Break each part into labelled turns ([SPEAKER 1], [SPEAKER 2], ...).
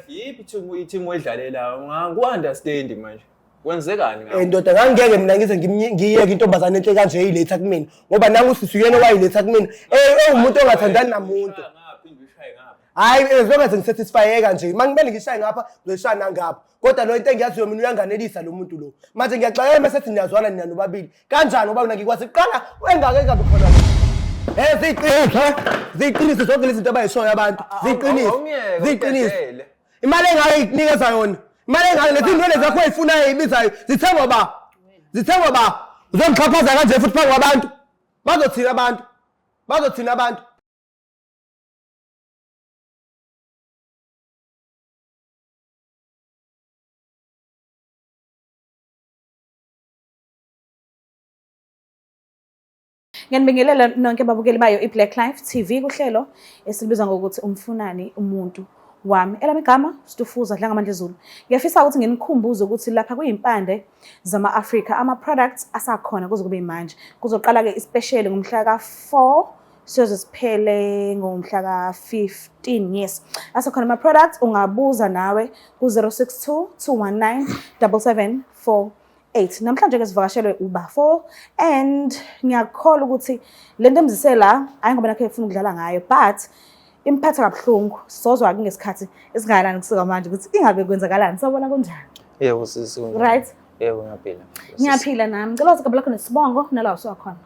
[SPEAKER 1] Yiphi team oyidlalelayo ngiku-understand manje kwenzekani ngawo
[SPEAKER 2] ndoda ngangeke mina ngize ngiyeke intombazane enhle kanje eyiletha kumina ngoba nangu usisuyena wayiletha kumina umuntu ongathandani namuntu hayi ezokwenza ngisatisfyeka nje mangimele ngishaye ngapha ngizoshaya nangapha kodwa lo into engiyaziyo mina uyanganelisa lo muntu lo manje ngiyaxakeka mesethi niyazwana nina nobabili kanjani ngoba ngikwazi uqala engake kabi khona ziqinise zonke lezi zinto abayishoyo abantu ziqinise imali engayikunikeza yona imali engale lezi zinto lezi zakho ezifunayo ezibizayo zithengwa ba uzongixhaphaza kanje futhi phambi kwabantu bazothina abantu
[SPEAKER 3] Ngiyanibingelela nonke ababukeli bayo iBlack Life TV kuhlelo esilibiza ngokuthi umfunani umuntu wami. Elami igama Stufuza Dlangamandla Zulu. Ngiyafisa ukuthi nginikhumbuze ukuthi lapha kuyimpande zama-Afrika ama-products asakhona kuze kube manje. Kuzoqala ke ispecial ngomhla ka-4 siyoze siphele ngomhla ka-15 yes. Asakhona ama-products ungabuza nawe ku-062 219 7748. Namhlanje ke sivakashelwe uBafo and ngiyakholwa ukuthi lento emzisela ayingoba nakho efuna ukudlala ngayo but imphatha kabuhlungu sizozwa ke ngesikhathi esingakalani kusika manje ukuthi ingabe kwenzakalani sabona kunjani
[SPEAKER 1] yebo sisi
[SPEAKER 3] right
[SPEAKER 1] yebo
[SPEAKER 3] ngiyaphila nami ngicela ukuthi kabla khona isibongo nala usakhona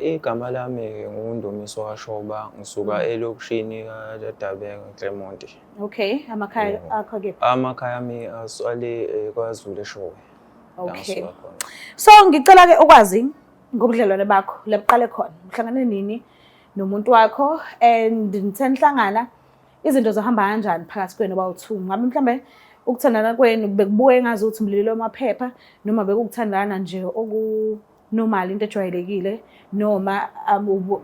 [SPEAKER 1] igama lami nguNdumiso kaShoba ngisuka elokushini kaDabeka Clermont
[SPEAKER 3] okay amakhaya akho ke
[SPEAKER 1] amakhaya ami aswale kwaZulu eShowe.
[SPEAKER 3] Okay. So ngicela ke ukwazi ngobudlelwane bakho lebuqale khona. Uhlangane nini nomuntu wakho and nithenhlangana izinto zohamba kanjani phakathi kwenu bawu2? Ngabe mhlambe ukuthandana kwenu bekubuye ngazi ukuthi umlilo wamaphepha noma bekukuthandana nje oku normal into ejwayelekile noma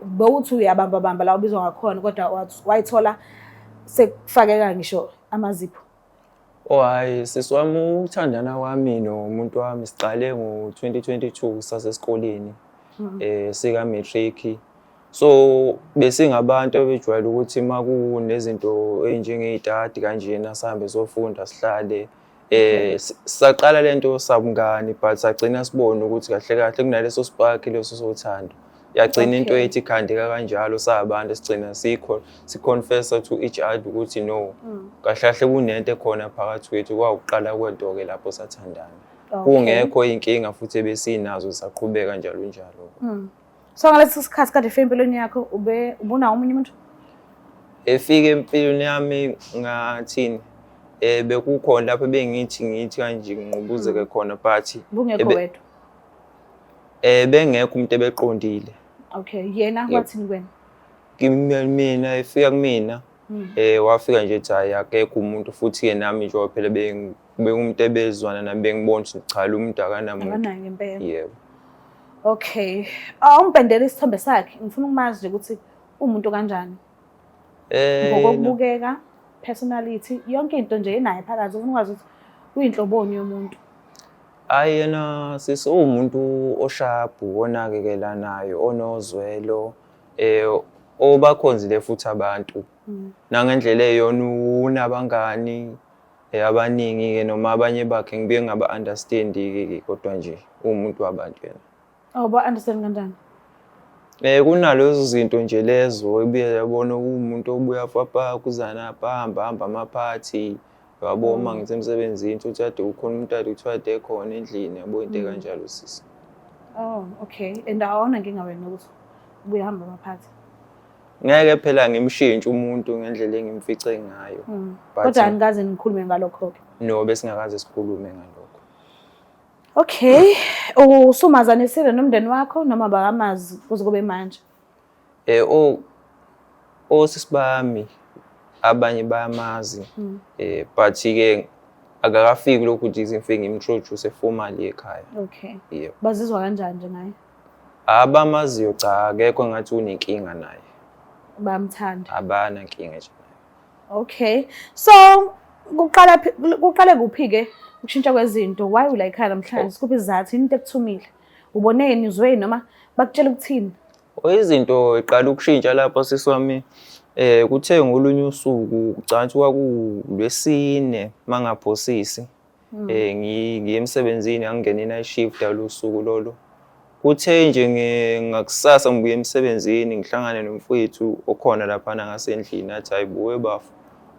[SPEAKER 3] bewuthi uyabamba la ubizwa ngakhona kodwa wayithola sekufakeka ngisho amazipho.
[SPEAKER 1] Hayi sisiwami ukuthandana kwami nomuntu wami siqale ngo-2022 sasesikoleni sika matric so besingabantu abejwayele ukuthi makunezinto ezinjengezitati kanjena sihambe sofunda sihlale saqala lento sabungani but sagcina sibona ukuthi kahle kahle kunaleso spark leso sothando yagcina into ethi ikhandeka kanjalo sabantu sigcina siconfessa to each other ukuthi no kahle kahle kunento ekhona phakathi kwethu kwauqala kwento ke lapho sathandana kungekho inkinga futhi ebesinazo saqhubeka njalo
[SPEAKER 3] so ngalesi sikhathi kade efike empilweni yakho ubona umunye umuntu
[SPEAKER 1] efike empilweni yami ngathini bekukhona lapho bengithi kanje nginqubuzeke khona but
[SPEAKER 3] bungekho wedwa
[SPEAKER 1] bengekho umuntu ebeqondile.
[SPEAKER 3] Okay, yena wathini kwena?
[SPEAKER 1] Mina efika kumina wafika nje ethi hayi akekho umuntu futhi ke nami nje phela bengumuntu ebezwana nami bengibona ukuthi cha lo muntu akanamuntu.
[SPEAKER 3] Akanayo ngempela.
[SPEAKER 1] Yebo.
[SPEAKER 3] Okay. Umpendele isithombe sakhe. Ngifuna ukumazi nje ukuthi umuntu kanjani. Ngokubukeka, personality, yonke into nje enayo phakathi ufuna ukwazi ukuthi uyinhloboni yomuntu.
[SPEAKER 1] Hayi yena umuntu oshapu onakekelanayo onozwelo obakhonzile futhi abantu nangendlela eyona unabangani abaningi ke noma abanye bakhe ngibuye ngaba understand ke kodwa nje umuntu wabantu yena
[SPEAKER 3] ba understand kanjani
[SPEAKER 1] kunalezo zinto nje lezo ebuye yabona umuntu obuya fapha kuzana bahamba amaphathi yabo uma ngithi emsebenzini uthi ade ukhona umuntu ade kuthiwa ade khona endlini yabo into kanjalo sisi.
[SPEAKER 3] Okay and awona nginga wena ukuthi ubuyahamba amaphathi
[SPEAKER 1] ngeke phela ngimshintshe umuntu ngendlela engimfice ngayo
[SPEAKER 3] kodwa angikaze ngikhulume ngalokho ke
[SPEAKER 1] no besingakaze sikhulume ngalokho.
[SPEAKER 3] Okay usumazanisile nomndeni wakho noma bakamazi kuze kube manje
[SPEAKER 1] sisibami abanye bayamazi but ke akakafiki lokho ukuthi ngifike ngimtroduce formally ekhaya.
[SPEAKER 3] Okay.
[SPEAKER 1] Yebo.
[SPEAKER 3] Bazizwa kanjani nje ngaye?
[SPEAKER 1] Abamaziyo cha akekho ngathi unenkinga naye.
[SPEAKER 3] Bamthanda.
[SPEAKER 1] Abana inkinga nje.
[SPEAKER 3] Okay. So kuqale kuphi ke ukushintsha kwezinto? Why ula ekhaya namhlanje? Sikuphi izathu into ekuthumile? Uboneni uzwe noma bakutshela ukuthini?
[SPEAKER 1] Izinto iqala ukushintsha lapho siswami Kuthe ngolunye usuku kucansi kwakuLwesine mangaphosisi. Ngiye emsebenzini angingena i-night shift yalosuku lolo. Kuthe nje ngakusasa ngibuye emsebenzini ngihlangane nomfowethu okhona laphana ngasendlini athi hayibuwe bafu.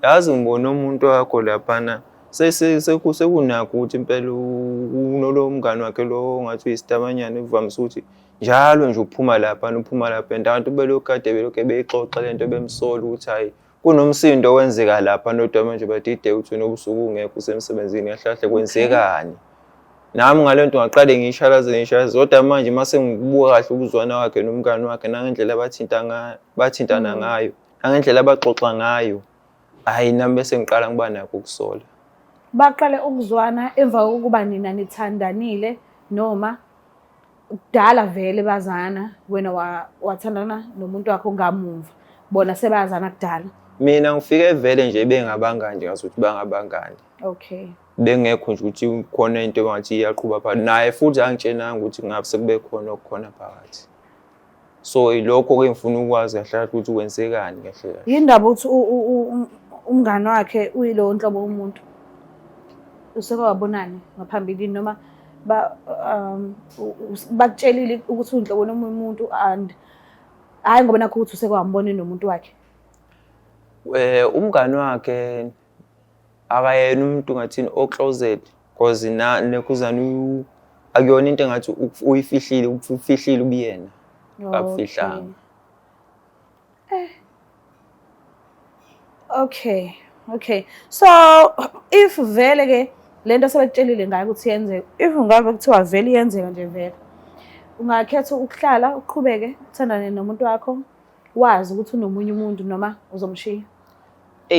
[SPEAKER 1] Yazi ngibona umuntu wakho laphana sekunakho ukuthi impela uno mngani wakhe lo ngathi uyisitabanyana evamise ukuthi njalo nje uphuma lapha and abantu belokade beyixoxa lento bemsola ukuthi hayi kunomsindo owenzeka lapha nodwa manje badide uthi nobusuku ungekho usemsebenzini kahle kwenzekani. Nami ngalento ngaqale ngishalaze kodwa manje mase ngibuka kahle ukuzwana wakhe nomngani wakhe nangendlela bathintana ngayo nangendlela abaxoxa ngayo. Hayi nami bese ngiqala ngiba nakho ukusola.
[SPEAKER 3] Baqale ukuzwana emva kokuba nina nithandanile noma kudala vele bazana wena wathandana nomuntu wakho ngamuva bona sebazana kudala?
[SPEAKER 1] Mina ngifike vele nje bengabangani ngazuthi bangabangani.
[SPEAKER 3] Okay.
[SPEAKER 1] Bengekho nje ukuthi khona into engathi iyaqhubha phakathi naye futhi angitshenanga ukuthi ngabe sekube khona okukhona phakathi. So ilokho ke ngifuna ukwazi kahle ukuthi kwenzekani kahle.
[SPEAKER 3] Yindaba ukuthi umngani wakhe uyilo nhlobo womuntu useke wabonani ngaphambilini noma bakutshelile ukuthi unhlobo nomunye umuntu and hayi ngoba nakho ukuthi useke wambona nomuntu wakhe?
[SPEAKER 1] Umngani wakhe akayena umuntu ngathini oclosed because nekuzana akuyona into engathi ufihlile ubiyena kafihlanga.
[SPEAKER 3] Okay. So if vele ke lento sebekutshelile ngayo ukuthi yenze, if ungabe kuthiwa vele iyenzeka nje vele, ungakhetha ukuhlala uqhubeke uthandane nomuntu wakho wazi ukuthi unomunye umuntu noma uzomshiya?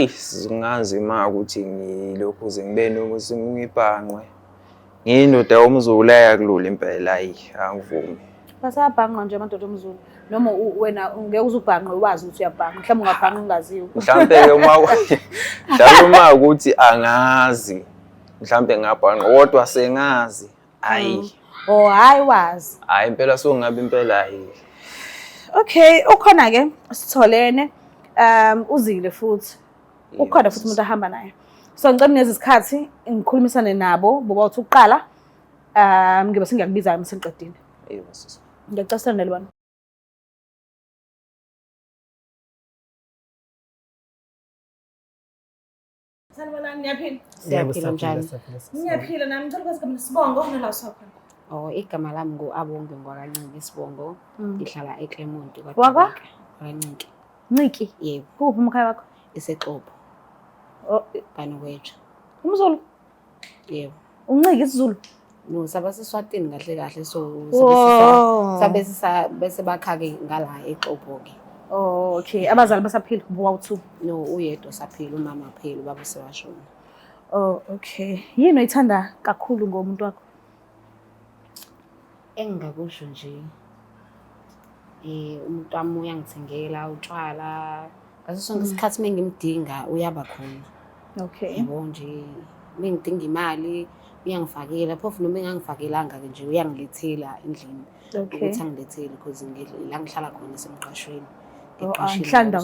[SPEAKER 1] Singanzima ukuthi ngilokhu ze ngibe nokuthi ngibhanqwe. Ngiyindoda omzulaya kulula impela hayi angivumi.
[SPEAKER 3] Basabhanqa nje amadoda omzulu noma wena ungeke uzubhanqe wazi ukuthi uyabhanqa mhlawumbe ungabhanqa ungaziyo?
[SPEAKER 1] Mhlambe uma ukuthi angazi mhlambe ngabhanqa kodwa sengazi hayi.
[SPEAKER 3] Hayi wazi.
[SPEAKER 1] Hayi impela songabe impela hayi.
[SPEAKER 3] Okay, ukhona ke sitholene uzile futhi. Ukhona futhi umuntu ahamba naye. So ngicela nezi isikhathi ngikhulumisane nabo boba uthi uqala ngibe sengiyakubiza msengiqedile.
[SPEAKER 1] Yebo sisi.
[SPEAKER 3] Ngiyacela nelibona. Sanibonani, niyaphila?
[SPEAKER 4] Siyaphila njani?
[SPEAKER 3] Ngiyaphila nami ngicela ukwazi igama lesibongo nala usakhona.
[SPEAKER 4] Igama lami ngu-Abonge Ngwakanciki Sibongo. Ngihlala eClermont
[SPEAKER 3] Wakwa?
[SPEAKER 4] Ngwakanciki.
[SPEAKER 3] Nciki?
[SPEAKER 4] Yebo.
[SPEAKER 3] Kuphi umkhaya wakho?
[SPEAKER 4] Isexhobo. Kanowetsha.
[SPEAKER 3] Umzulu?
[SPEAKER 4] Yebo.
[SPEAKER 3] Unciki isiZulu?
[SPEAKER 4] No, sabasiswatini kahle so bese bakha-ke ngala eXhobo-ke.
[SPEAKER 3] Okay. Abazali basaphila bowu-2?
[SPEAKER 4] No, uyedwa saphila, umama aphila, ubaba sewashona.
[SPEAKER 3] Okay. Yini oyithanda kakhulu ngomuntu wakho?
[SPEAKER 4] Engingakusho nje umuntu wami uyangithengela utshwala ngaso sonke isikhathi mengimdinga uyaba khona.
[SPEAKER 3] Okay.
[SPEAKER 4] Yabo nje mengidinga imali uyangifakela phofu noma engangifakelanga-ke nje uyangilethela endlini ukuthi angilethele because la ngihlala khona semqashweni.
[SPEAKER 3] Ngihlala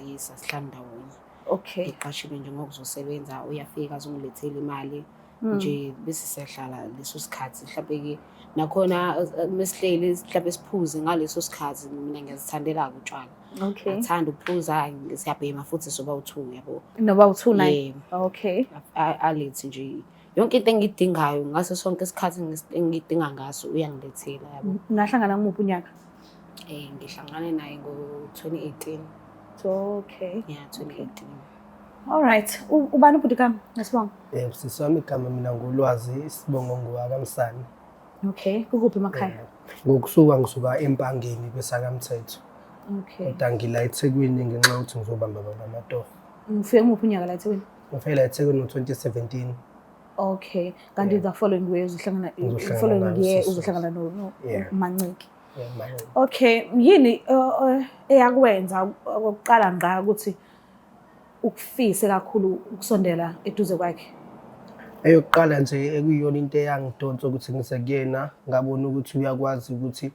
[SPEAKER 4] yisa sihlala ndawonye.
[SPEAKER 3] Okay.
[SPEAKER 4] Ngiqashile nje ngokuzosebenza uyafika azongilethela imali nje bese siyahlala leso sikhathi mhlawumbe-ke nakhona mesihleli mhlawumbe siphuze ngaleso sikhathi mina ngiyazithandela-ke utshwala.
[SPEAKER 3] Okay.
[SPEAKER 4] Ngithanda ukuphuza siyabhema futhi soba u2 yabo.
[SPEAKER 3] Noba u2 naye?
[SPEAKER 4] Yebo.
[SPEAKER 3] Okay.
[SPEAKER 4] Alethi nje yonke into engiyidingayo ngaso sonke isikhathi engidinga ngaso uyangilethela yabo.
[SPEAKER 3] Ngahlangana ngumuphi unyaka?
[SPEAKER 4] Ngihlangane naye ngo-2018.
[SPEAKER 3] Okay.
[SPEAKER 4] Yeah, 2018.
[SPEAKER 3] All right. Ubani ubhuti kami ngesibongo?
[SPEAKER 2] Sisi wami igama mina ngulwazi Sibongo Ngwakamsani.
[SPEAKER 3] Okay. Kukuphi emakhaya?
[SPEAKER 2] Ngisuka Empangeni besakamthetho.
[SPEAKER 3] Okay.
[SPEAKER 2] Kodwa ngila eThekwini ngenxa yokuthi ngizobamba amatoho.
[SPEAKER 3] Ngifike ngumuphi unyaka la eThekwini?
[SPEAKER 2] Ngifike la eThekwini ngo-2017.
[SPEAKER 3] Okay. Kanti the following way uzohlangana noManciki. Okay. Yini eyakwenza okokuqala ngqa ukuthi ukufise kakhulu ukusondela eduze kwakhe?
[SPEAKER 2] Eyokuqala nje ekuyiyona into eyangidonsa ukuthi ngisekuyena ngabona ukuthi uyakwazi ukuthi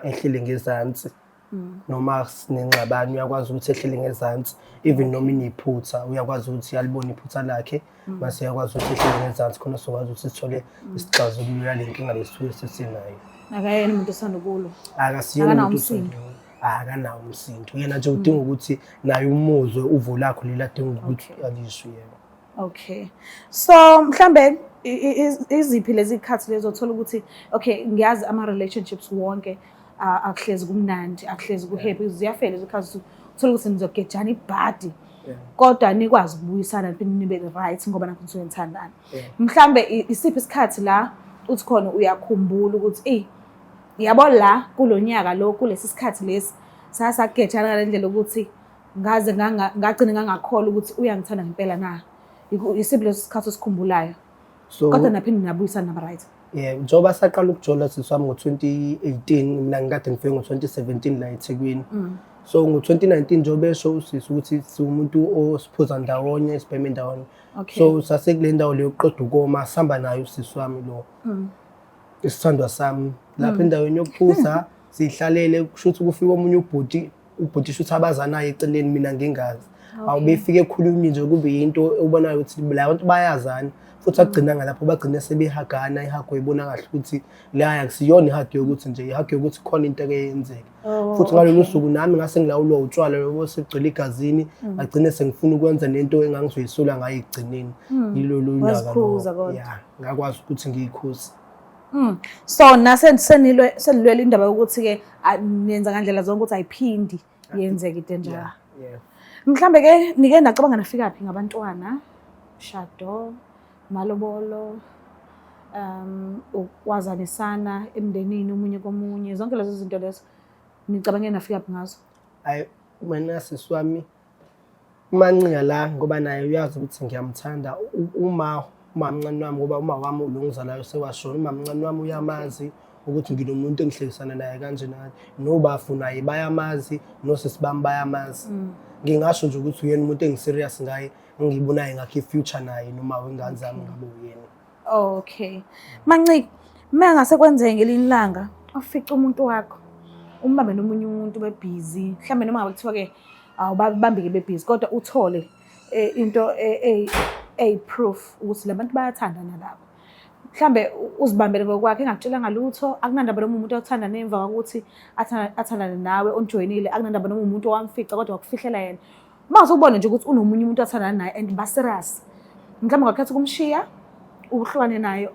[SPEAKER 2] ehlele ngezansi noma sinengxabano uyakwazi ukuthi ehlele ngezansi even noma inephutha uyakwazi ukuthi uyalibona iphutha lakhe mase uyakwazi ukuthi ehlele ngezansi khona sokwazi ukuthi sithole isixazululo yale nkinga lesuke sesinayo.
[SPEAKER 3] Akayena umuntu osandukulo.
[SPEAKER 2] Akasiyena umuntu akanawo umsindo yena nje udinga ukuthi naye umuzwe uvo lakho leladinga ukuthi alisho yena.
[SPEAKER 3] Okay. So mhlambe iziphi lezi ikhathi lezo thola ukuthi okay ngiyazi ama relationships wonke akuhlezi kumnandi akuhlezi kuhappy ziyafela izikhathi thola ukuthi nizogejana ibhadi kodwa nikwazi ukubuyisana nibe right ngoba nakho nisuke nithandana. Mhlambe isiphi isikhathi la uthi khona uyakhumbula ukuthi yabo la kulonyaka lo kulesi sikhathi lesi sasagejana ngalendlela ukuthi ngaze ngagcina ngangakholwa ukuthi uyangithanda ngempela na. Isiphi leso sikhathi osikhumbulayo kodwa naphinde nabuyisana naba right.
[SPEAKER 2] Njoba saqala ukujola siswami ngo-2018 mina ngikade ngifike ngo-2017 la eThekwini. So ngo-2019 njobe esho usisi ukuthi siwumuntu osiphuza ndawonye isibheme ndawonye. So sasekule ndawo leyo yokuqeda ukoma sihamba nayo usisi wami lo. Isithandwa sami lapha endaweni yokuphuza sihlalele kushuthi kufika omunye ubhuti shuthi abazanayo eceleni mina ngingazi. Awubefike ekhulumi nje kube yinto ubonayo ukuthi la bantu bayazana futhi agcina ngalapho bagcina sebehagana ihago ibona kahle ukuthi la akusiyona ihago yokuthi nje ihago yokuthi khona into ekuyenzeka. Futhi ngalolu suku nami ngase ngilawulwa utshwala lobo segcwele igazini agcine sengifuna ukwenza nento engangizoyisula ngayo igcineni yilolu nyaka lo. Ngakwazi ukuthi ngiyikhuze.
[SPEAKER 3] So senilwela indaba yokuthi ke nenza ngandlela zonke ukuthi ayiphindi yenzeke into enjalo. Mhlambe ke nike nacabanga nafika phi ngabantwana shado malobolo ukwazanisana emndenini umunye komunye zonke lezo zinto lezo nicabange nafika phi ngazo.
[SPEAKER 2] Hayi mina siswami umancika la ngoba naye uyazi ukuthi ngiyamthanda umamncane wami ngoba uma wami ulungizalayo sewashona umamncane wami uyamazi ukuthi nginomuntu engihlekisana naye kanje naye nobafu naye bayamazi nosisi bami bayamazi. Ngingasho nje ukuthi uyena umuntu engiserious ngaye ngibonayo ngakhe future naye noma wengane zami ngabe uyena.
[SPEAKER 3] Okay. Manciki mangase kwenzeke ngelinye ilanga afica umuntu wakho umbambe nomunye umuntu bebusy mhlambe noma ngabe kuthiwa ke awubambike bebusy kodwa uthole into proof ukuthi labantu bayathandana labo. Mhlambe uzibambele ngokwakhe engakutshela ngalutho akunandaba noma umuntu othanda nemva ukuthi athandane nawe onjoyinile akunandaba noma umuntu owamfica kodwa wakufihlela yena. Mase ubone nje ukuthi unomunye umuntu othandana naye and baserious. Mhlambe ngakhetha ukumshiya uhlukane naye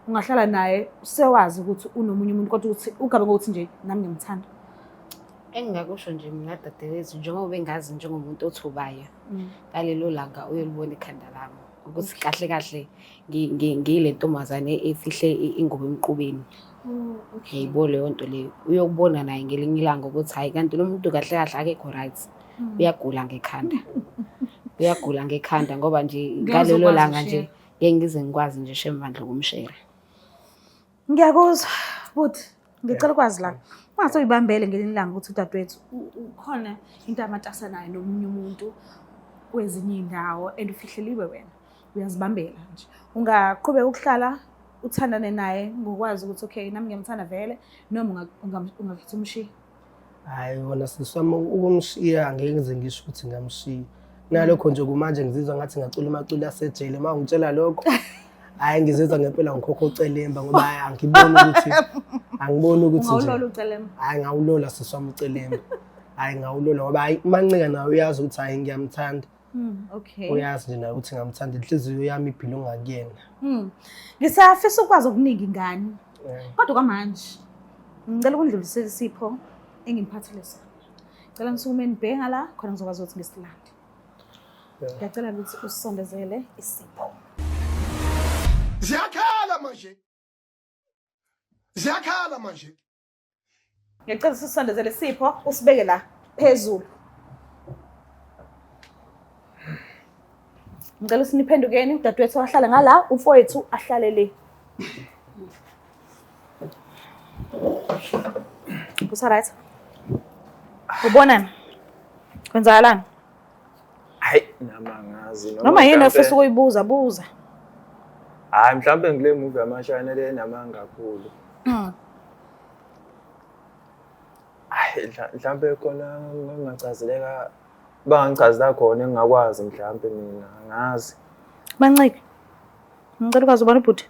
[SPEAKER 3] ungahlala naye sewazi ukuthi unomunye umuntu kodwa ukuthi ugabe ngokuthi nje nami ngimthanda.
[SPEAKER 4] Engingakusho nje mina dadewethu njengoba bengazi njengomuntu othubayo ngalelo langa uyolibona ikhanda lami ukuthi kahle kahle ngile ntombazane efihle ingubo emqubeni. Yibo leyo nto leyo uyokubona naye ngelinye ilanga ukuthi hayi kanti lo muntu kahle kahle akekho right uyagula ngekhanda ngoba nje ngalelo langa nje ngeke ngize ngikwazi nje shemandla ukumshera.
[SPEAKER 3] Ngiyakuzwa but ngicela ukwazi la mase uyibambele ngelinye ilanga ukuthi udadewethu ukhona into amatasa naye nomunye umuntu kwezinye indawo and ufihleliwe wena uyazibambela nje ungaqhubeka ukuhlala uthandane naye ngokwazi ukuthi okay nami ngiyamthanda vele noma ungakhetha umshiya.
[SPEAKER 2] Hayi wona siswami ukumshiya angeke ngize ngisho ukuthi ngamshiya nalokho nje kumanje ngizizwa ngathi ngacula amaculo asejele uma ungitshela lokho hayi ngizizwa ngempela ngikhokha ucelemba ngoba angiboni ukuthi
[SPEAKER 3] ngawulola ucelemba.
[SPEAKER 2] Hayi ngawulola siswami ucelemba hayi ngawulola ngoba hayi mancika nawe uyazi ukuthi hayi ngiyamthanda.
[SPEAKER 3] Okay.
[SPEAKER 2] Uyazi nje nawe ukuthi ngamthanda inhliziyo yami ibhilonga kuyena.
[SPEAKER 3] Ngisafisa ukwazi okuningi ngani. Kodwa kwamanje ngicela ukundlulisela isipho engimiphathele sona. Ngicela ngisukume nibhenga la khona ngizokwazi ukuthi ngisilande. Ngiyacela ukuthi usondezele isipho.
[SPEAKER 2] Ziyakhala manje.
[SPEAKER 3] Ngiyacela usondezele isipho usibeke la phezulu. Ngicela usiniphendukeni udadewethu wahlala ngala umfowethu ahlale le. Kusa right. Ubonani? Kwenzakalani?
[SPEAKER 1] Hayi nama ngazi
[SPEAKER 3] noma yini ofisa ukuyibuza buza.
[SPEAKER 1] Hayi mhlawumbe ngile movie amashana le namanga kakhulu. Hayi Mhlambe khona ngingachazeleka bangichazela khona engingakwazi mhlambe mina ngazi.
[SPEAKER 3] Mancike. Ngicela ukwazi ubona ibhuti.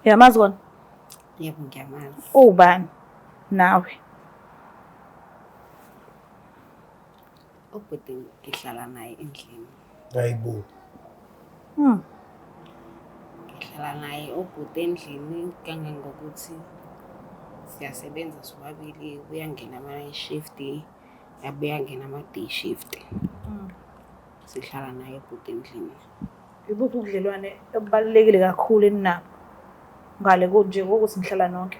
[SPEAKER 3] Yamazi kona?
[SPEAKER 4] Yebo ngiyamazi.
[SPEAKER 3] Ubani? Nawe.
[SPEAKER 4] Ubhuti ngihlala naye endlini.
[SPEAKER 2] Hayibo.
[SPEAKER 4] Ngihlala naye ubhuti endlini kangangokuthi siyasebenza sobabili, uyangena ama-shift, yabuya ngena ama-day shift. Sihlala naye ubhuti endlini.
[SPEAKER 3] Ibuphi ubudlelwane obubalulekile kakhulu enabo? Ngale nje ukuthi nihlala nonke.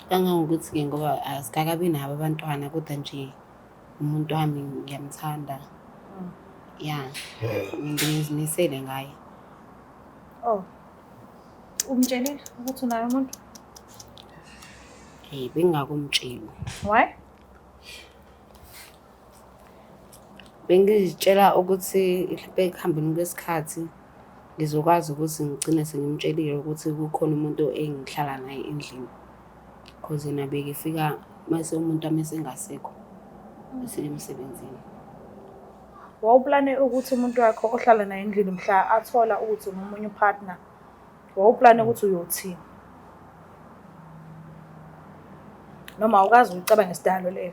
[SPEAKER 4] Kangangokuthi-ke ngoba asikakabi nabo abantwana kodwa nje umuntu wami ngiyamthanda. Ya. Ngizimisele ngaye.
[SPEAKER 3] Oh. Umtshelile ukuthi unayo umuntu?
[SPEAKER 4] Bengingakumtsheli.
[SPEAKER 3] Why?
[SPEAKER 4] Bengizitshela ukuthi mhlawumbe ekuhambeni kwesikhathi ngizokwazi ukuthi ngigcine sengimtshelile ukuthi kukhona umuntu engihlala naye endlini. Because yena bekifika mase umuntu amesengasekho. Bese emsebenzini.
[SPEAKER 3] Wawuplane ukuthi umuntu wakho ohlala naye endlini mhla athola ukuthi unomunye partner. Wawuplane ukuthi uyothini? Noma awukazi ucabanga ngesidalo leyo.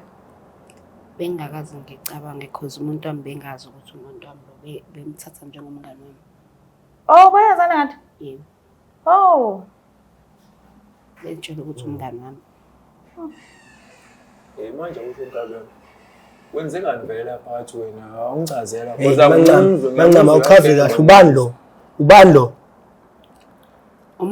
[SPEAKER 4] Bengingakazi ngicabange because umuntu wami bengazi ukuthi umuntu wami lo bemthatha njengomngane wami.
[SPEAKER 3] Oh, bayazana ngathi?
[SPEAKER 4] Yebo.
[SPEAKER 3] Oh.
[SPEAKER 4] Bentshela ukuthi umngane wami.
[SPEAKER 1] Manje usho Nkabela. Wenzekani vele phakathi wena? Awungichazela
[SPEAKER 2] Mangama uchaze kahle ubani lo? Ubani lo?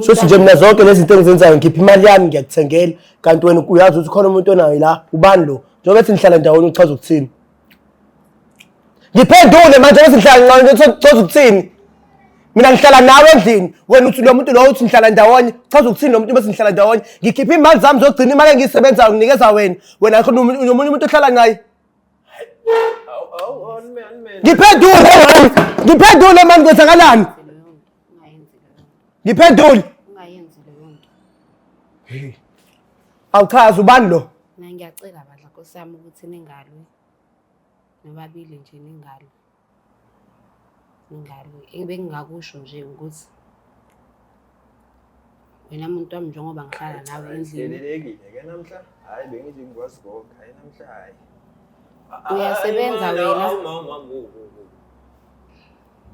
[SPEAKER 2] Shothi nje mina zonke lezi zinto engizenzayo ngiphi imali yami ngiyakuthengela kanti wena uyazi ukuthi khona umuntu onayo la ubani lo? Njengoba ethi nihlala ndawonye uchaza ukuthini? Ngiphendule manje bese nihlala ndawonye uchaza ukuthini? Mina ngihlala nawe endlini wena uthi lo muntu lo uthi nihlala ndawonye uchaza ukuthini lo muntu bese nihlala ndawonye ngikhipha imali zami zokugcina imali engiyisebenzayo nginikeza wena akho nomunye umuntu ohlala naye. Ngiphendule manje kwenzakalani? Ngiphendule.
[SPEAKER 4] Ungayenzi leyo nto.
[SPEAKER 2] Awuchaza ubani lo?
[SPEAKER 4] Mina ngiyacela badla Nkosi yami ukuthi ningalwe. Nobabili nje ningalwe. Bengingakusho nje ukuthi wena muntu wami njengoba ngihlala nawe endlini.
[SPEAKER 1] Selelekile ke namhla. Hayi bengithi ngikwazi konke, hayi namhla hayi.
[SPEAKER 4] Uyasebenza wena.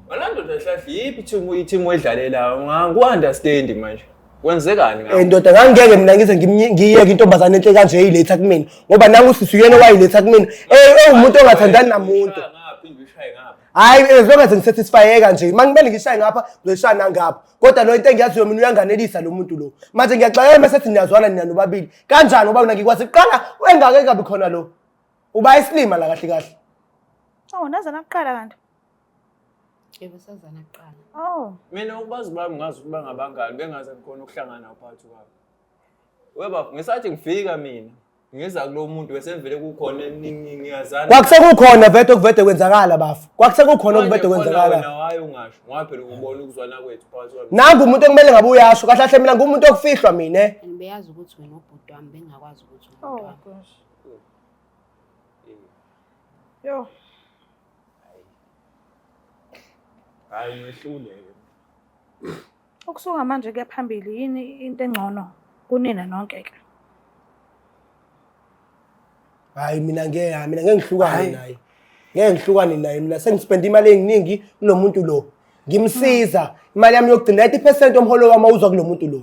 [SPEAKER 1] Malando ndohlahla yiphi ithimu edlalela ngu-understand manje. Kwenzekani ngawo?
[SPEAKER 2] Ndoda ngangeke mina ngize ngiyeke intombazane enhle kanje eyiletha kumina ngoba nangu sisuyena wayiletha kumina umuntu ongathandani namuntu.
[SPEAKER 1] Ngaphinde ushaye ngapha.
[SPEAKER 2] Hayi ezokwenza ngisatisfyeka nje mangimele ngishaye ngapha ngizoshaya nangapha kodwa lo into engiyaziyo mina uyanganelisa lo muntu lo manje ngiyaxakeka mase niyazwana nina nobabili kanjani ngoba mina ngikwazi uqala engake kabi khona lo uba islima la kahle kahle.
[SPEAKER 3] Oh, nazana kuqala kanti.
[SPEAKER 4] Yebo sazana kuqala.
[SPEAKER 3] Oh.
[SPEAKER 1] Mina ukubazi bami ngazi ukuthi bangabangani bengaze ngikhona ukuhlangana phakathi kwabo. Weba ngisathi ngifika mina ngiza kulo muntu bese vele kukhona ngiyazana.
[SPEAKER 2] Kwakusekukhona vete okuvete kwenzakala bafu. Kwakusekukhona okuvete kwenzakala.
[SPEAKER 1] Wena waye ungasho ngaphela ukubona ukuzwana kwethu phakathi kwabo.
[SPEAKER 2] Nangu umuntu ekumele ngabe uyasho kahle kahle mina ngumuntu okufihlwa mina.
[SPEAKER 4] Beyazi ukuthi wena ubhuti wami bengakwazi ukuthi
[SPEAKER 3] Oh gosh. Yo.
[SPEAKER 1] Hayi ngehlule.
[SPEAKER 3] Ukusuka manje kuya phambili yini into engcono kunina nonke ke?
[SPEAKER 2] Hayi mina ngeke ngihlukane naye. Ngeke ngihlukane naye mina sengispend imali eningi kulo muntu lo. Ngimsiza imali yami yokugcina 90% omholo wami uzwa kulo muntu lo.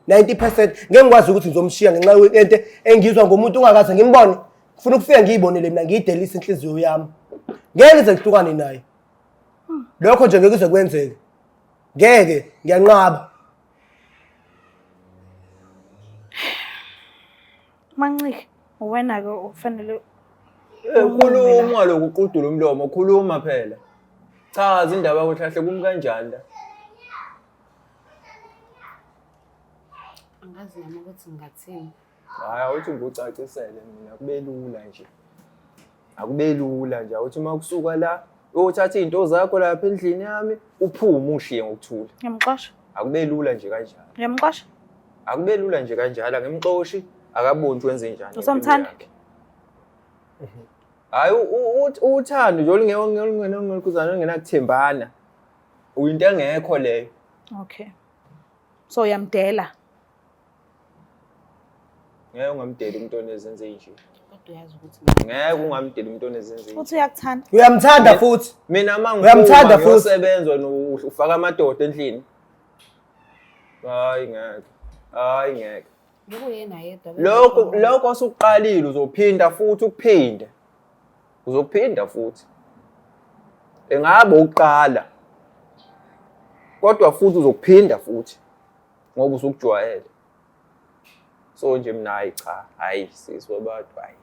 [SPEAKER 2] 90% ngeke ngikwazi ukuthi ngizomshiya ngenxa yento engizwa ngomuntu ungakaze ngimbone. Ngifuna ukufika ngiyibonele mina ngiyidelisa inhliziyo yami. Ngeke ngize ngihlukane naye. Lokho nje ngeke kuze kwenzeke. Ngeke ngiyanqaba.
[SPEAKER 3] Mancike wena ke ufanele
[SPEAKER 1] Khuluma lokuqudula umlomo, khuluma phela. Chaza indaba yakho hlahle kumi kanjani la?
[SPEAKER 4] angazi nami ukuthi ngingathini.
[SPEAKER 1] Hayi awuthi ngicacisele mina kube lula nje. Akube lula nje awuthi makusuka la uyothatha izinto zakho lapha endlini yami uphume ushiye ngokuthula.
[SPEAKER 3] ngiyamxosha.
[SPEAKER 1] Akube lula nje kanjalo.
[SPEAKER 3] Uyamqasha?
[SPEAKER 1] Akube lula nje kanjalo ngemxoshi akaboni ukuthi wenze njani.
[SPEAKER 3] Usamthanda?
[SPEAKER 1] Hayi uthando nje olungenakuzana olungenakuthembana. Uyinto engekho leyo.
[SPEAKER 3] Okay. So uyamdela.
[SPEAKER 1] Ngeke ungamdeli umuntu onezenze nje.
[SPEAKER 4] Kodwa uyazi ukuthi
[SPEAKER 1] Ngeke ungamdeli umuntu onezenze nje.
[SPEAKER 3] Futhi uyakuthanda.
[SPEAKER 2] Uyamthanda futhi.
[SPEAKER 1] Mina
[SPEAKER 2] Uyamthanda futhi.
[SPEAKER 1] usebenza ufaka amadoda endlini. Hayi ngeke. Hayi ngeke.
[SPEAKER 4] bekuyena yedwa.
[SPEAKER 1] Lokho osuqalile uzophinda futhi ukuphinde. Uzophinda futhi. Engabe uqala. Kodwa futhi uzophinda futhi. Ngoba usukujwayele. So nje mina hayi cha, hayi siswa abantu hayi.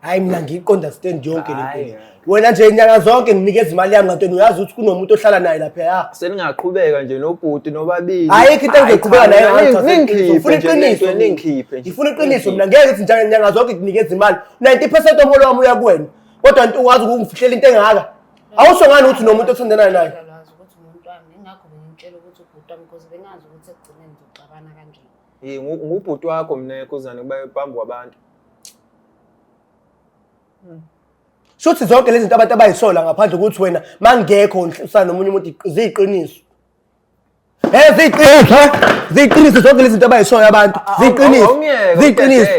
[SPEAKER 2] Hayi mina ngiyiqonderstand yonke le nto. Wena nje inyanga zonke nginikeza imali yami ngantoni uyazi ukuthi kunomuntu ohlala naye lapha ya.
[SPEAKER 1] Seningaqhubeka nje nobhuti nobabili.
[SPEAKER 2] Ayikho into engizoqhubeka nayo
[SPEAKER 1] Ningikhiphe
[SPEAKER 2] iqiniso.
[SPEAKER 1] Ningikhiphe nje.
[SPEAKER 2] Ngifuna iqiniso mina ngeke ngithi njalo inyanga zonke nginikeza imali. 90% omholo wami uya kuwena. Kodwa into uwazi ukungifihlela into engaka. Awusho ngani ukuthi nomuntu othandana naye.
[SPEAKER 4] Lazi ukuthi umuntu wami ingakho bengitshela ukuthi ubhuti wami because bengazi ukuthi ekugcineni ngizoxabana kanjani.
[SPEAKER 1] Ngubhuti wakho mina ekuzana kuba phambi kwabantu.
[SPEAKER 2] Shuthi zonke lezi zinto abantu abayisola ngaphandle ukuthi wena mangekho usana nomunye umuntu ziyiqiniso. Ziyiqiniso zonke lezi zinto abayisola abantu. Ziyiqiniso. Ziyiqiniso.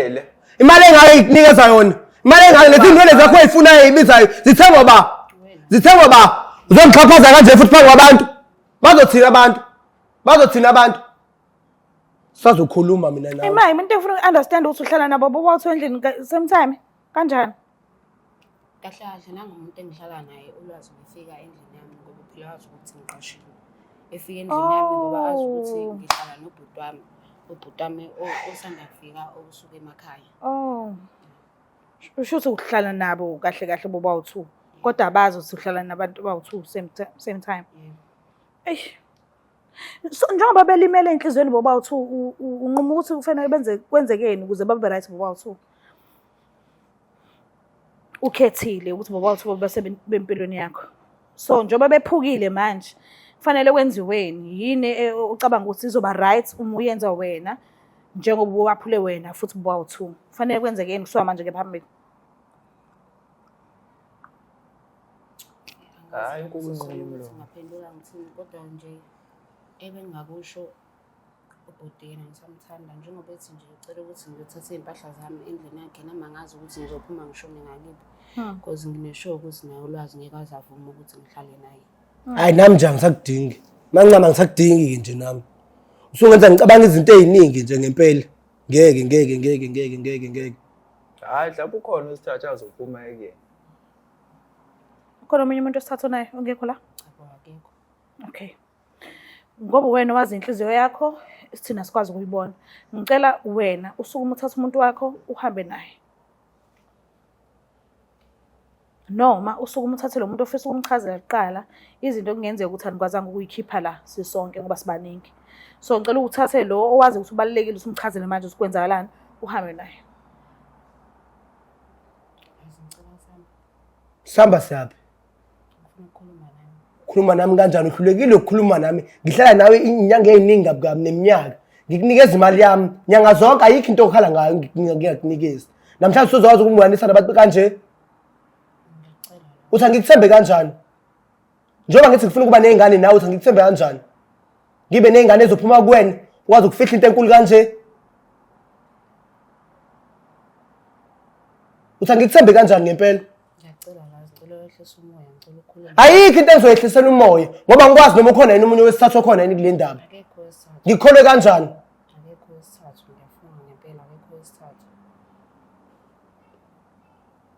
[SPEAKER 2] Imali engake ikunikeza yona. Imali engake lezi zinto lezi zakho ezifunayo ibizayo zithengwa ba. Zithengwa ba. Uzongixhaphaza kanje futhi phambi kwabantu. Bazothina abantu. Sazokhuluma mina nawe.
[SPEAKER 3] Emayi umuntu efuna ukunderstand ukuthi uhlala nabo bobawuthu endlini same time. Kanjani?
[SPEAKER 4] Kahle kahle nangomuntu engihlala naye ulwazi ufika endlini yami ngoba phela wazi ukuthi ngiqashile. Efika endlini yami ngoba azi ukuthi ngihlala nobhuti wami. Ubhuti wami osanda kufika osuka emakhaya.
[SPEAKER 3] Oh. Usho ukuthi uhlala nabo kahle kahle bobawuthu. Kodwa abazi ukuthi uhlala nabantu bawuthu same time. Eish. So njengoba belimele enhlizweni bobawuthu unquma ukuthi kufanele kwenzekeni ukuze babe right bobawuthu. Ukhethile ukuthi bobawuthu base bempilweni yakho. So njengoba bephukile manje kufanele kwenziweni yini ucabanga ukuthi izoba right uma uyenza wena njengoba waphule wena futhi bobawuthu. Kufanele kwenzekeni kuswa manje ke phambili.
[SPEAKER 1] Hayi uNkulunkulu
[SPEAKER 4] Ngaphendula ngithini kodwa nje ebengakusho ubhuti yena ngisamthanda njengoba ethi nje ucela ukuthi ngiyothatha impahla zami endlini yakhe noma ngazi ukuthi ngizophuma ngishone ngakibo because ngineshow ukuthi naye ulwazi ngeke azavuma ukuthi ngihlale naye.
[SPEAKER 2] Hayi nami nje angisakudingi. Mangincama ngisakudingi nje nami. Usungenza ngicabanga izinto eziningi nje ngempela. Ngeke.
[SPEAKER 1] Hayi mhlawumbe ukhona usithatha azophuma ekuyena.
[SPEAKER 3] Ukhona omunye umuntu osithatha naye ongekho la?
[SPEAKER 4] Cha akekho.
[SPEAKER 3] Okay. Ngoba wena wazi inhliziyo yakho sithina sikwazi ukuyibona. Ngicela wena usukuma uthatha umuntu wakho uhambe naye. Noma usukuma uthathe lo muntu ofisa ukumchazela kuqala izinto okungenzeka ukuthi anikwazanga ukuyikhipha la sisonke ngoba sibaningi. So ngicela ukuthathe lo owazi ukuthi ubalekile usumchazele manje usikwenzakalani uhambe naye.
[SPEAKER 2] Samba siyapi? Khuluma nami kanjani uhlulekile ukukhuluma nami ngihlala nawe inyanga eziningi kabi neminyaka ngikunikeza imali yami nyanga zonke ayikho into okhala ngayo ngiyakunikeza namhlanje sizokwazi ukumnganisa nabantu kanje uthi ngikuthembe kanjani njengoba ngithi ngifuna ukuba nezingane nawe uthi ngikuthembe kanjani ngibe nezingane ezophuma kuwena ukwazi ukufihla into enkulu kanje uthi ngikuthembe kanjani ngempela ayikho into engizoyehlisela umoya ngoba ngikwazi noma ukhona yini umunye wesithathu okhona yini kule ndaba ngikholwe kanjani
[SPEAKER 4] Akekho wesithathu ngiyafuna ngempela akekho wesithathu.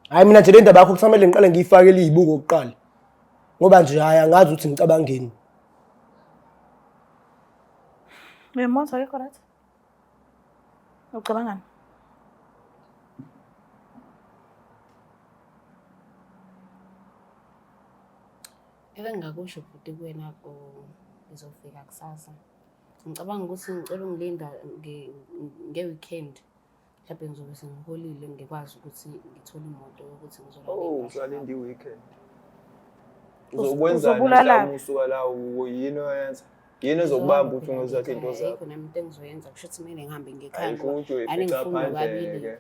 [SPEAKER 2] hayi mina nje le ndaba yakho kusamele ngiqale ngiyifakele izibuko oqala ngoba nje hayi angazi ukuthi ngicabangeni
[SPEAKER 3] Uyamona akekho right? Ucabangani?
[SPEAKER 4] Ebengakusho futhi kuwena ngizofika kusasa. Ngicabanga ukuthi ngicela ungilinda nge-weekend. Mhlawumbe ngizobe sengiholile ngikwazi ukuthi ngithole imoto ukuthi ngizolala.
[SPEAKER 1] Usalinda i-weekend. Uzokwenza
[SPEAKER 3] Uzobulala.
[SPEAKER 1] usuka la yini oyenza? yini ezokubamba ukuthi ungezakhe into zakho
[SPEAKER 4] ayikho nami into engizoyenza kusho ukuthi kumele ngihambe
[SPEAKER 1] ayikho
[SPEAKER 4] ngekhandwa
[SPEAKER 1] ukuthi uyifica
[SPEAKER 4] anengifundo
[SPEAKER 1] phandle
[SPEAKER 4] kabili
[SPEAKER 1] ke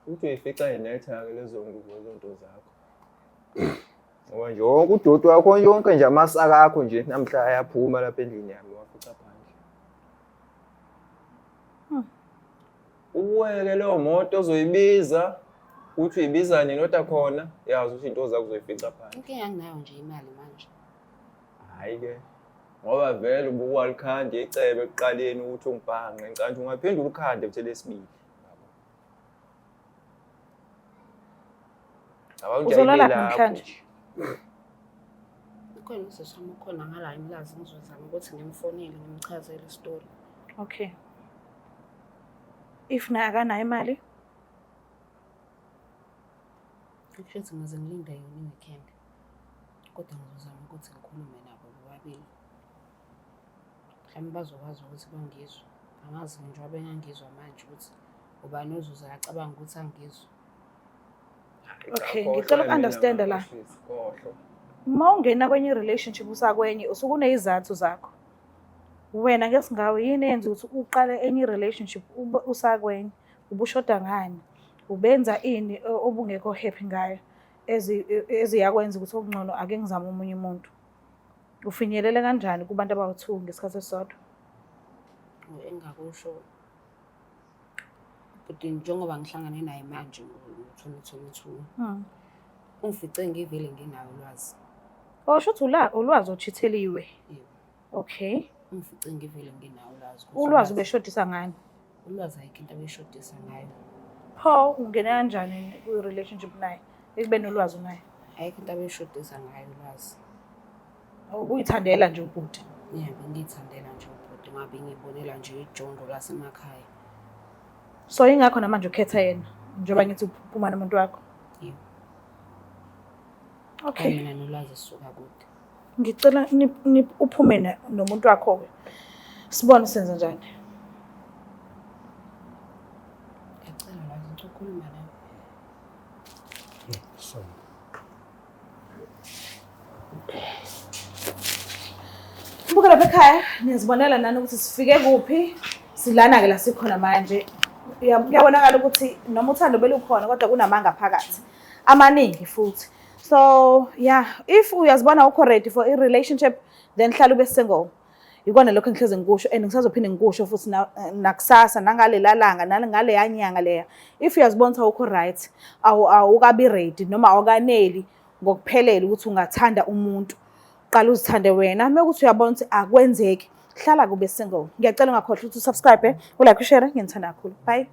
[SPEAKER 1] ukuthi uyifica inetha-ke lezo ngubo zonto zakho ngoba nje wonke udoti wakho yonke nje amasaka akho nje namhla ayaphuma lapha endlini yami wafica phandle uweke leyo moto ozoyibiza uthi uyibiza nini kodwa khona yazi ukuthi into zakho uzoyifica phandle
[SPEAKER 4] inkinga enginayo nje imali manje
[SPEAKER 1] hayi ke ngoba vele ubuwalikhandi ecebe ekuqaleni ukuthi ungibhanqe ngicanti ungaphendula ukhande futhi lesibili
[SPEAKER 3] Uzolala namhlanje.
[SPEAKER 4] ukhona usesami ukhona ngala imlazi ngizozama ukuthi ngimfonele ngimchazele istory
[SPEAKER 3] Okay. If na akanayo imali,
[SPEAKER 4] kusho ukuthi ngize ngilinde yona i-weekend kodwa ngizozama ukuthi ngikhulume nabo bobabili mhlawumbe bazokwazi ukuthi bangizwe angazi njengoba bengangizwa manje ukuthi ubani ozuze acabanga ukuthi angizwe
[SPEAKER 3] okay, ngicela uku-understand la. Uma ungena kwenye relationship usakwenye usuke unezizathu zakho. Wena ke singawe yini yenza ukuthi uqale enye relationship usakwenye ubushoda ngani? Ubenza ini obungekho happy ngayo eziyakwenza ukuthi okungcono ake ngizama umunye umuntu. Ufinyelele kanjani kubantu abawu2 ngesikhathi esisodwa?
[SPEAKER 4] Engakusho kodwa njengoba ngihlangane naye manje ngo-2022 ungifice ngivele nginayo ulwazi.
[SPEAKER 3] Oh, shothi ulwazi ochitheliwe. Okay.
[SPEAKER 4] Ungifice ngivele nginayo ulwazi.
[SPEAKER 3] Ulwazi ubeshodisa ngani?
[SPEAKER 4] Ulwazi ayikho into abeshodisa ngayo.
[SPEAKER 3] Pho ungena kanjani ku-relationship naye? Ekubeni ulwazi unayo.
[SPEAKER 4] Ayikho into abeshodisa ngayo ulwazi.
[SPEAKER 3] Uyithandela nje ubhuti.
[SPEAKER 4] Yebo, ngiyithandela nje ubhuti ngabe ngibonela nje ijongo lasemakhaya.
[SPEAKER 3] So ingakho namanje ukhetha yena njengoba ngithi uphuma nomuntu wakho.
[SPEAKER 4] Yebo.
[SPEAKER 3] Okay.
[SPEAKER 4] Mina nolwazi sisuka kude.
[SPEAKER 3] Ngicela uphume nomuntu wakho ke. Sibone senze njani.
[SPEAKER 4] Ngicela lwazi ngicela ukukhuluma nawe.
[SPEAKER 2] So.
[SPEAKER 3] Buka lapha ekhaya niyazibonela nani ukuthi sifike kuphi silana ke la sikhona manje. Kuyabonakala ukuthi noma uthando belukhona kodwa kunamanga phakathi amaningi futhi. So yeah, if uyazibona ukho ready for a relationship then hlala ube single. Ikona lokho engihleze ngikusho and ngisazophinde ngikusho futhi nakusasa nangalela langa nangale yanyanga leya. If uyazibona ukuthi ukho right awukabi ready noma awukaneli ngokuphelele ukuthi ungathanda umuntu. Qala uzithande wena mekuthi uyabona ukuthi akwenzeki hlala kube single. Ngiyacela ungakhohlwa ukuthi usubscribe, ulike, ushare, ngiyithanda kakhulu. Bye.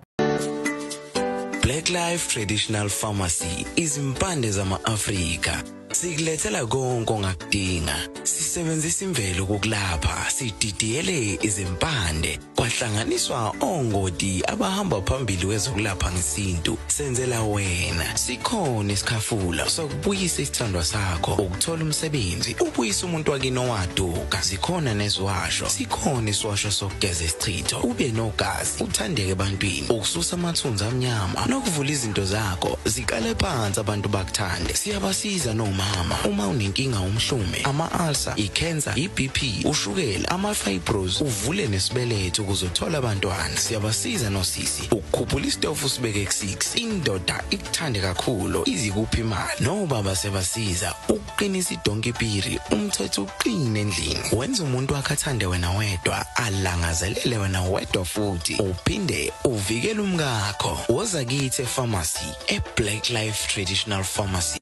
[SPEAKER 5] Black Life Traditional Pharmacy izimpande zama-Afrika. Sikulethela konke ongakudinga. Sisebenzisa imvelo kokulapha, sididiyele izimpande, kwahlanganiswa ongoti abahamba phambili kwezokulapha ngesintu. Senzela wena. Sikhona isikhafula sokubuyisa isithandwa sakho, ukuthola umsebenzi, ubuyisa umuntu wakini owaduka. Sikhona neziwasho. Sikhona isiwasho sokugeza isichitho, ube nogazi, uthandeke ebantwini, ukususa amathunzi amnyama, nokuvula izinto zakho zikale phansi abantu bakuthande. Siyabasiza noma uma unenkinga umhlume, ama-ulcer, i-cancer, i-BP, ushukela, ama-fibros, uvule nesibeletho ukuzothola abantwana. Siyabasiza nosisi ukukhuphula isitofu sibeke ku6, indoda ikuthande kakhulu izikuphi imali. Nobaba sebasiza ukuqinisa idonkipiri, umthetho uqine endlini. Wenza umuntu wakhe athande wena wedwa, alangazelele wena wedwa futhi, uphinde uvikele umkakho. Woza kithi e-pharmacy, e-Black Life Traditional Pharmacy.